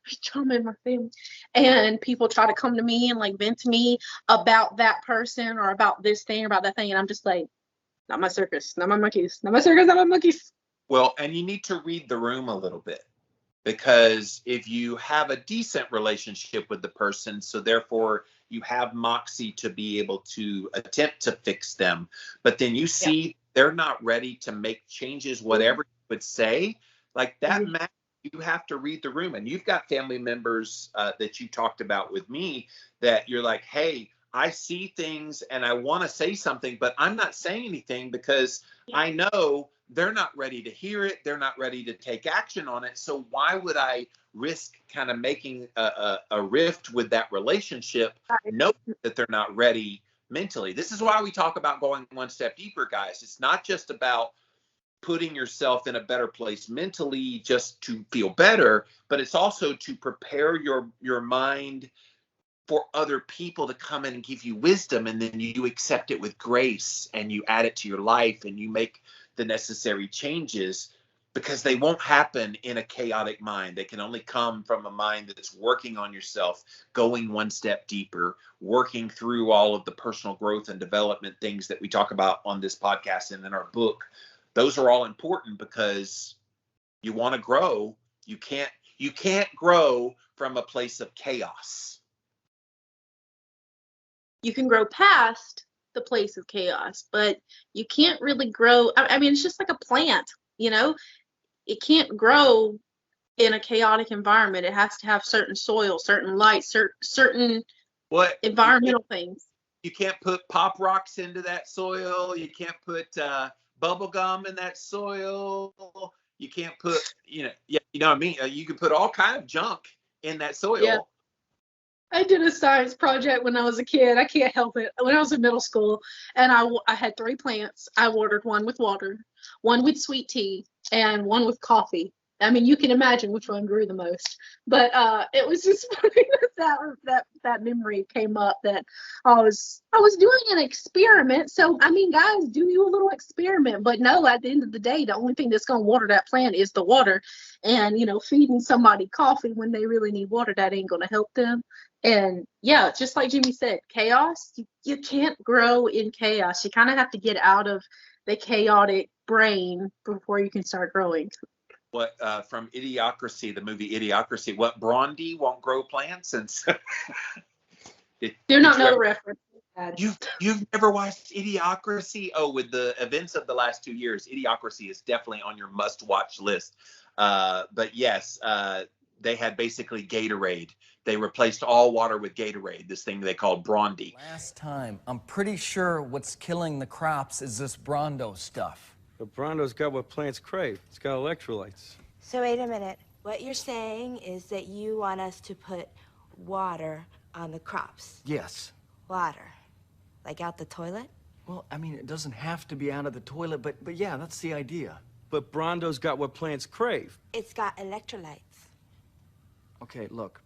C: There's drama in my family. And people try to come to me and like vent to me about that person or about this thing or about that thing. And I'm just like, not my circus, not my monkeys, not my circus, not my monkeys.
B: Well, and you need to read the room a little bit, because if you have a decent relationship with the person, so therefore you have moxie to be able to attempt to fix them, but then you see they're not ready to make changes, whatever you would say, like that matters. You have to read the room. And you've got family members that you talked about with me that you're like, hey, I see things and I want to say something, but I'm not saying anything because I know they're not ready to hear it. They're not ready to take action on it. So why would I risk kind of making a rift with that relationship, knowing that they're not ready mentally? This is why we talk about going one step deeper, guys. It's not just about putting yourself in a better place mentally just to feel better, but it's also to prepare your mind for other people to come in and give you wisdom, and then you accept it with grace and you add it to your life and you make the necessary changes, because they won't happen in a chaotic mind. They can only come from a mind that's working on yourself, going one step deeper, working through all of the personal growth and development things that we talk about on this podcast and in our book. Those are all important because you want to grow. You can't grow from a place of chaos.
C: You can grow past the place of chaos, but you can't really grow. I mean, it's just like a plant, you know, it can't grow in a chaotic environment. It has to have certain soil, certain light, certain environmental things.
B: You can't put pop rocks into that soil. You can't put bubble gum in that soil. You can't put, you know what I mean? You can put all kind of junk in that soil.
C: Yeah. I did a science project when I was a kid. I can't help it. When I was in middle school, and I had 3 plants. I watered one with water, one with sweet tea, and one with coffee. I mean, you can imagine which one grew the most. But it was just funny that memory came up that I was doing an experiment. So I mean, guys, do you a little experiment. But no, at the end of the day, the only thing that's gonna water that plant is the water. And feeding somebody coffee when they really need water, that ain't gonna help them. And yeah, just like Jimmy said, chaos, you can't grow in chaos. You kind of have to get out of the chaotic brain before you can start growing.
B: What from Idiocracy, the movie Idiocracy, what Bronte won't grow plants? And so,
C: do not know the reference.
B: You've never watched Idiocracy? Oh, with the events of the last 2 years, Idiocracy is definitely on your must-watch list. But yes, they had basically Gatorade. They replaced all water with Gatorade, this thing they called Bronte.
F: Last time, I'm pretty sure what's killing the crops is this Brondo stuff.
G: But Brondo's got what plants crave. It's got electrolytes.
H: So wait a minute. What you're saying is that you want us to put water on the crops?
F: Yes.
H: Water? Like out the toilet?
F: Well, I mean, it doesn't have to be out of the toilet, but yeah, that's the idea.
G: But Brondo's got what plants crave.
H: It's got electrolytes.
F: Okay, look.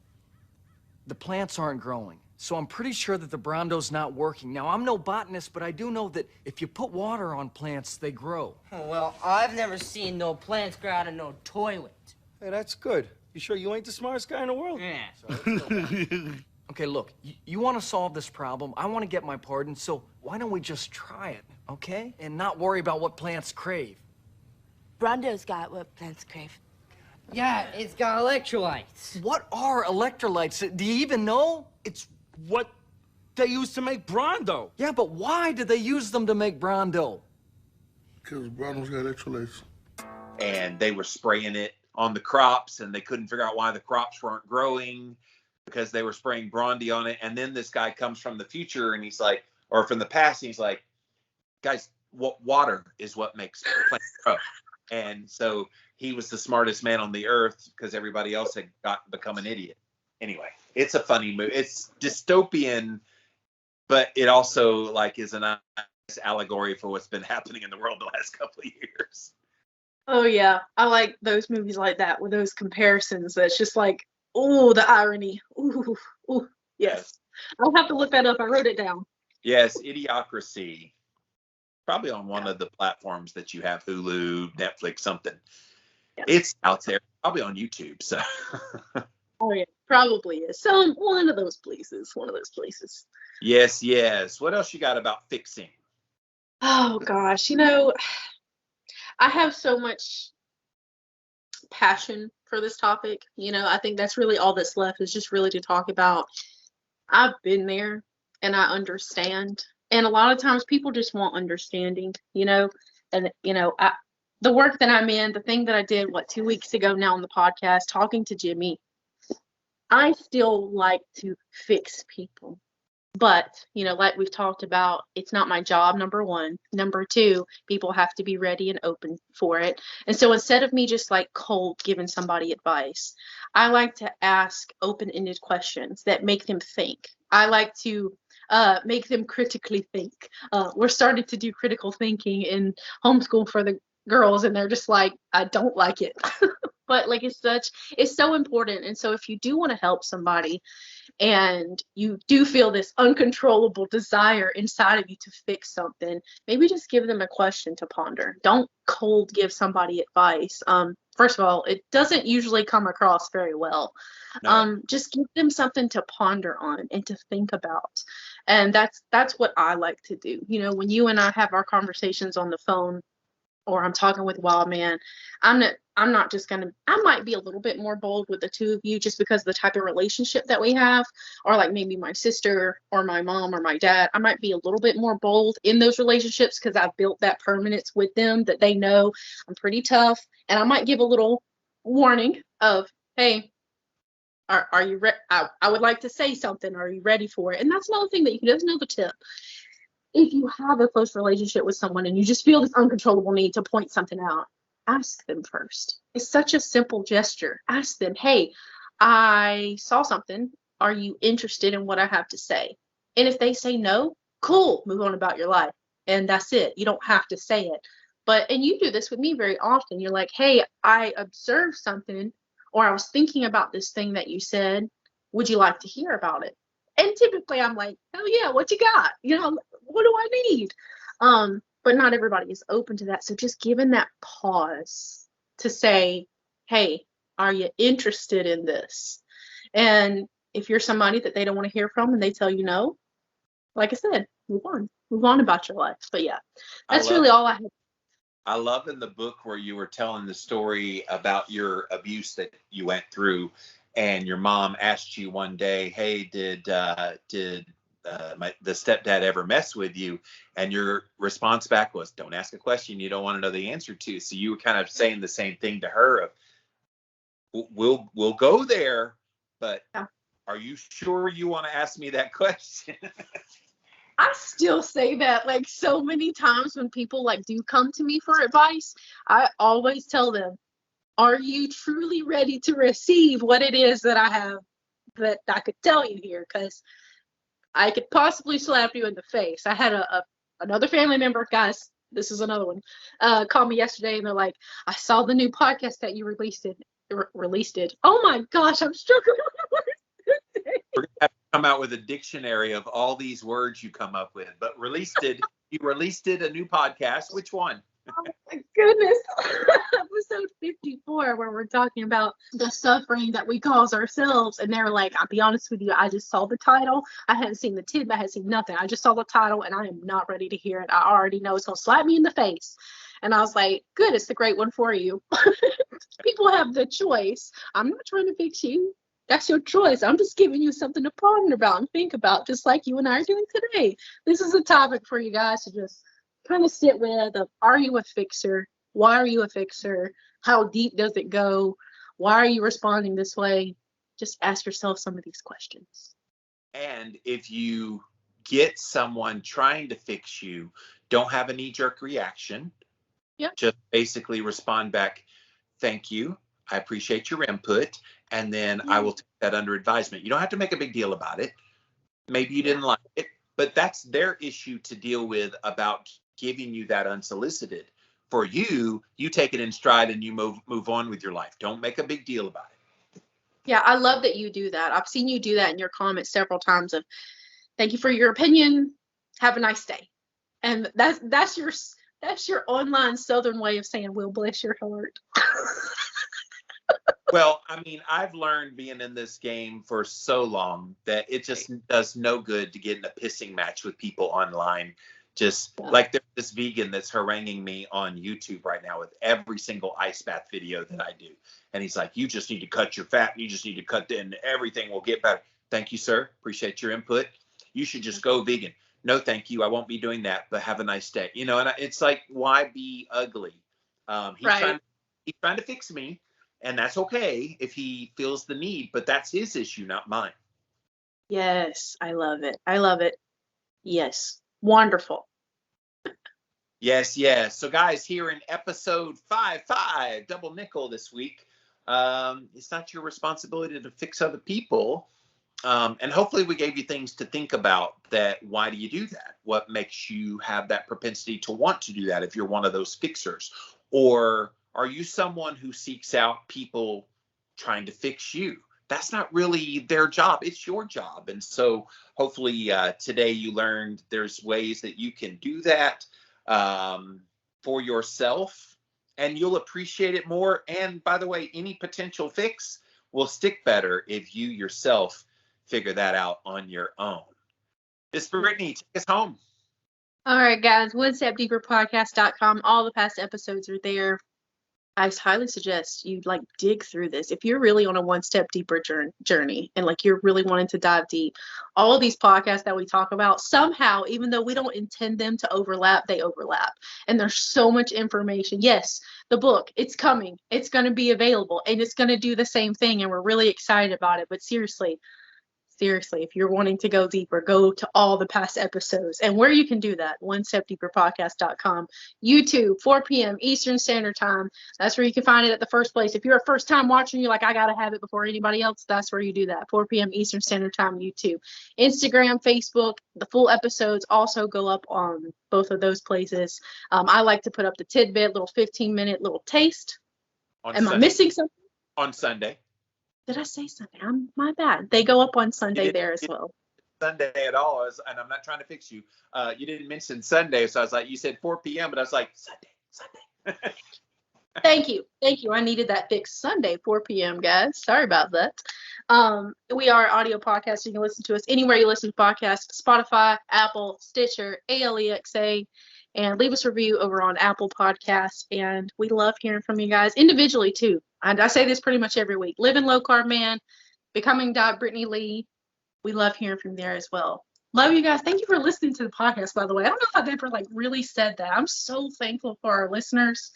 F: The plants aren't growing, so I'm pretty sure that the Brondo's not working. Now, I'm no botanist, but I do know that if you put water on plants, they grow.
I: Well, I've never seen no plants grow out of no toilet.
G: Hey, that's good. You sure you ain't the smartest guy in the world?
I: Yeah.
F: Okay, look, you want to solve this problem. I want to get my pardon, so why don't we just try it, okay? And not worry about what plants crave.
H: Brondo's got what plants crave.
I: Yeah, it's got electrolytes.
F: What are electrolytes? Do you even know?
G: It's what they use to make Brondo.
F: Yeah, but why did they use them to make Brondo?
J: Because Brondo's got electrolytes.
B: And they were spraying it on the crops, and they couldn't figure out why the crops weren't growing because they were spraying Bronte on it. And then this guy comes from the future, and he's like, or from the past, and he's like, guys, water is what makes plants grow. And so he was the smartest man on the earth because everybody else had become an idiot. Anyway, it's a funny movie. It's dystopian, but it also is a nice allegory for what's been happening in the world the last couple of years.
C: Oh yeah, I like those movies like that with those comparisons. That's just like, oh, the irony. Ooh, yes. I'll have to look that up. I wrote it down.
B: Yes, Idiocracy. Probably on one of the platforms that you have, Hulu, Netflix, something. Yeah. It's out there, probably on YouTube. So.
C: Oh yeah, probably is. One of those places.
B: Yes. What else you got about fixing?
C: Oh gosh, I have so much passion for this topic. I think that's really all that's left is just really to talk about. I've been there and I understand. And a lot of times people just want understanding, and, the work that I'm in, the thing that I did, 2 weeks ago now on the podcast, talking to Jimmy, I still like to fix people. But, like we've talked about, it's not my job, number one. Number two, people have to be ready and open for it. And so instead of me just cold giving somebody advice, I like to ask open-ended questions that make them think. I like to make them critically think. We're starting to do critical thinking in homeschool for the girls, and they're just like, I don't like it. But it's so important. And so if you do want to help somebody and you do feel this uncontrollable desire inside of you to fix something, maybe just give them a question to ponder. Don't cold give somebody advice. First of all, it doesn't usually come across very well. No. Just give them something to ponder on and to think about. And that's what I like to do. When you and I have our conversations on the phone, or I'm talking with Wild Man, I'm not just gonna, I might be a little bit more bold with the two of you just because of the type of relationship that we have, or maybe my sister or my mom or my dad. I might be a little bit more bold in those relationships because I've built that permanence with them that they know I'm pretty tough. And I might give a little warning of, hey, are you ready? I would like to say something. Are you ready for it? And that's another thing that that's another tip. If you have a close relationship with someone and you just feel this uncontrollable need to point something out, ask them first. It's such a simple gesture. Ask them, hey, I saw something. Are you interested in what I have to say? And if they say no, cool, move on about your life. And that's it. You don't have to say it. and you do this with me very often. You're like, hey, I observed something, or I was thinking about this thing that you said. Would you like to hear about it? And typically I'm like, oh yeah, what you got? What do I need? But not everybody is open to that. So just giving that pause to say, hey, are you interested in this? And if you're somebody that they don't want to hear from and they tell you no, like I said, move on about your life. But yeah, that's really all I have.
B: I love in the book where you were telling the story about your abuse that you went through, and your mom asked you one day, hey, did the stepdad ever mess with you? And your response back was, don't ask a question you don't want to know the answer to. So you were kind of saying the same thing to her of, we'll go there, but are you sure you want to ask me that question?
C: I still say that like so many times when people like do come to me for advice. I always tell them, are you truly ready to receive what it is that I have that I could tell you here? Because I could possibly slap you in the face. I had another family member, guys, this is another one, call me yesterday, and they're like, I saw the new podcast that you released it. Oh my gosh, I'm struggling with words.
B: We're going to have to come out with a dictionary of all these words you come up with. But you released a new podcast. Which one?
C: Oh my goodness. Episode 54, where we're talking about the suffering that we cause ourselves. And they're like, I'll be honest with you, I just saw the title. I hadn't seen the tidbit, I hadn't seen nothing. I just saw the title and I am not ready to hear it. I already know it's going to slap me in the face. And I was like, good, it's the great one for you. People have the choice. I'm not trying to fix you. That's your choice. I'm just giving you something to ponder about and think about, just like you and I are doing today. This is a topic for you guys to just kind of sit with. Are you a fixer? Why are you a fixer? How deep does it go? Why are you responding this way? Just ask yourself some of these questions.
B: And if you get someone trying to fix you, don't have a knee-jerk reaction.
C: Yep.
B: Just basically respond back, thank you. I appreciate your input. And then I will take that under advisement. You don't have to make a big deal about it. Maybe you didn't like it, but that's their issue to deal with about giving you that unsolicited. For you, you take it in stride and you move on with your life. Don't make a big deal about it.
C: Yeah, I love that you do that. I've seen you do that in your comments several times of, thank you for your opinion. Have a nice day. And that's your online Southern way of saying, well, bless your heart.
B: Well, I mean, I've learned being in this game for so long that it just does no good to get in a pissing match with people online. Like there's this vegan that's haranguing me on YouTube right now with every single ice bath video that I do. And he's like, you just need to cut your fat. You just need to cut and everything will get better. Thank you, sir. Appreciate your input. You should just go vegan. No, thank you. I won't be doing that, but have a nice day. And it's like, why be ugly? He's trying to fix me. And that's okay if he feels the need, but that's his issue, not mine.
C: Yes, I love it. I love it. Yes. Wonderful.
B: Yes. So guys, here in episode 5, double nickel this week, it's not your responsibility to fix other people. And hopefully we gave you things to think about that. Why do you do that? What makes you have that propensity to want to do that if you're one of those fixers? Or are you someone who seeks out people trying to fix you? That's not really their job. It's your job. And so hopefully today you learned there's ways that you can do that for yourself, and you'll appreciate it more. And by the way, any potential fix will stick better if you yourself figure that out on your own. Miss Brittany, take us home.
C: All right, guys. OneStepDeeperPodcast.com. All the past episodes are there. I highly suggest you dig through this. If you're really on a one step deeper journey and you're really wanting to dive deep, all of these podcasts that we talk about, somehow, even though we don't intend them to overlap, they overlap. And there's so much information. Yes, the book, it's coming. It's going to be available and it's going to do the same thing. And we're really excited about it. But seriously, Seriously, if you're wanting to go deeper, go to all the past episodes. And where you can do that, onestepdeeperpodcast.com. YouTube, 4 p.m. Eastern Standard Time. That's where you can find it at the first place. If you're a first time watcher, you're like, I got to have it before anybody else, that's where you do that. 4 p.m. Eastern Standard Time, YouTube. Instagram, Facebook, the full episodes also go up on both of those places. I like to put up the tidbit, little 15-minute little taste. Am I missing something?
B: On Sunday.
C: Did I say Sunday? My bad. They go up on Sunday there as well.
B: Sunday at all, and I'm not trying to fix you. You didn't mention Sunday, so I was like, you said 4 p.m., but I was like, Sunday.
C: Thank you. I needed that fixed. Sunday, 4 p.m., guys. Sorry about that. We are audio podcast. You can listen to us anywhere you listen to podcasts: Spotify, Apple, Stitcher, Alexa, and leave us a review over on Apple Podcasts. And we love hearing from you guys individually too. And I say this pretty much every week. Living Low Carb Man, Becoming Brittany Lee. We love hearing from there as well. Love you guys. Thank you for listening to the podcast, by the way. I don't know if I've ever really said that. I'm so thankful for our listeners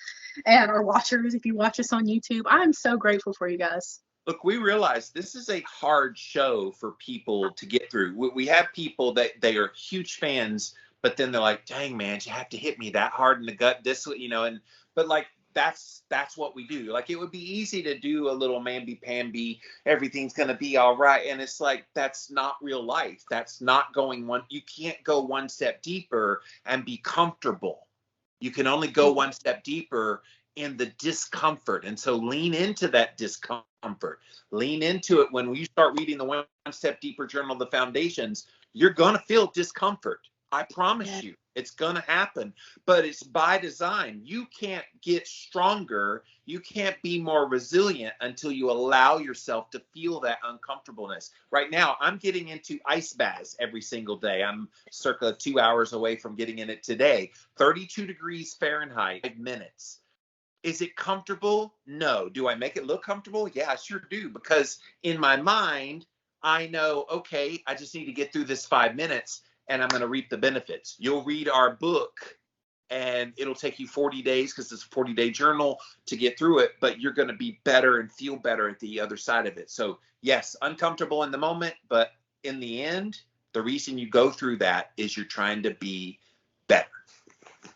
C: and our watchers. If you watch us on YouTube, I'm so grateful for you guys.
B: Look, we realize this is a hard show for people to get through. We have people that they are huge fans, but then they're like, dang, man, you have to hit me that hard in the gut. But that's what we do. Like, it would be easy to do a little mamby-pamby, everything's going to be all right. And it's like, that's not real life. That's not you can't go one step deeper and be comfortable. You can only go one step deeper in the discomfort. And so lean into that discomfort. Lean into it. When you start reading the One Step Deeper Journal of the Foundations, you're going to feel discomfort. I promise you, it's going to happen, but it's by design. You can't get stronger. You can't be more resilient until you allow yourself to feel that uncomfortableness. Right now, I'm getting into ice baths every single day. I'm circa 2 hours away from getting in it today. 32 degrees Fahrenheit, 5 minutes. Is it comfortable? No. Do I make it look comfortable? Yeah, I sure do. Because in my mind, I know, okay, I just need to get through this 5 minutes. And I'm going to reap the benefits. You'll read our book, and it'll take you 40 days because it's a 40-day journal to get through it, but you're going to be better and feel better at the other side of it. So, yes, uncomfortable in the moment, but in the end, the reason you go through that is you're trying to be better.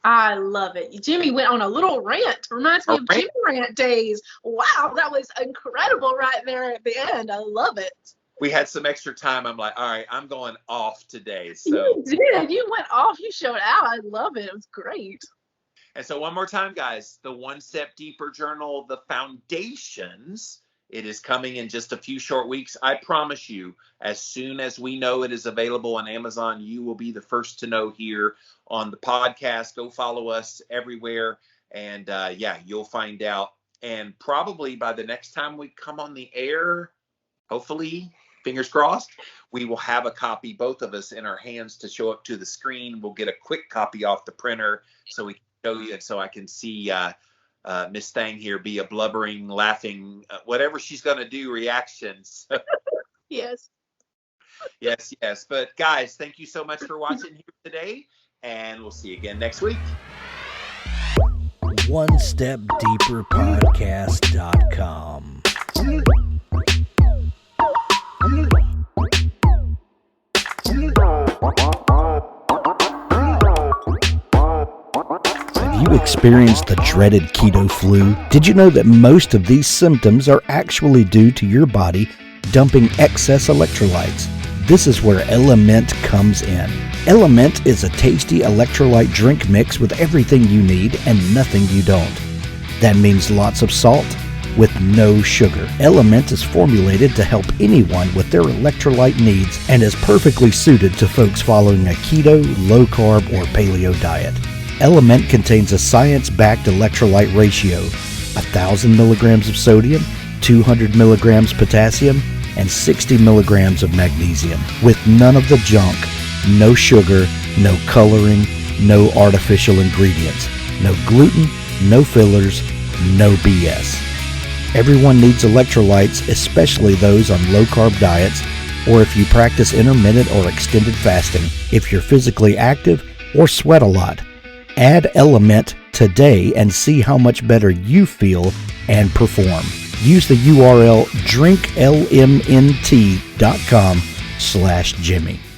C: I love it. Jimmy went on a little rant. Reminds me of Jimmy rant days. Wow, that was incredible right there at the end. I love it.
B: We had some extra time. I'm like, all right, I'm going off today. So
C: you did. You went off. You showed out. I love it. It was great.
B: And so one more time, guys, the One Step Deeper Journal, the Foundations, it is coming in just a few short weeks. I promise you, as soon as we know it is available on Amazon, you will be the first to know here on the podcast. Go follow us everywhere. And you'll find out. And probably by the next time we come on the air, hopefully, fingers crossed, we will have a copy, both of us, in our hands to show up to the screen. We'll get a quick copy off the printer so we can show you, so I can see Miss Thang here be a blubbering, laughing, whatever she's going to do, reactions.
C: Yes.
B: Yes. But guys, thank you so much for watching here today, and we'll see you again next week.
A: OneStepDeeperPodcast.com. Have you experienced the dreaded keto flu? Did you know that most of these symptoms are actually due to your body dumping excess electrolytes? This is where Element comes in. Element is a tasty electrolyte drink mix with everything you need and nothing you don't. That means lots of salt with no sugar. Element is formulated to help anyone with their electrolyte needs and is perfectly suited to folks following a keto, low-carb, or paleo diet. Element contains a science-backed electrolyte ratio, 1,000 milligrams of sodium, 200 milligrams potassium, and 60 milligrams of magnesium, with none of the junk, no sugar, no coloring, no artificial ingredients, no gluten, no fillers, no BS. Everyone needs electrolytes, especially those on low-carb diets, or if you practice intermittent or extended fasting, if you're physically active, or sweat a lot. Add Element today and see how much better you feel and perform. Use the URL drinklmnt.com cohosts.com/Jimmy.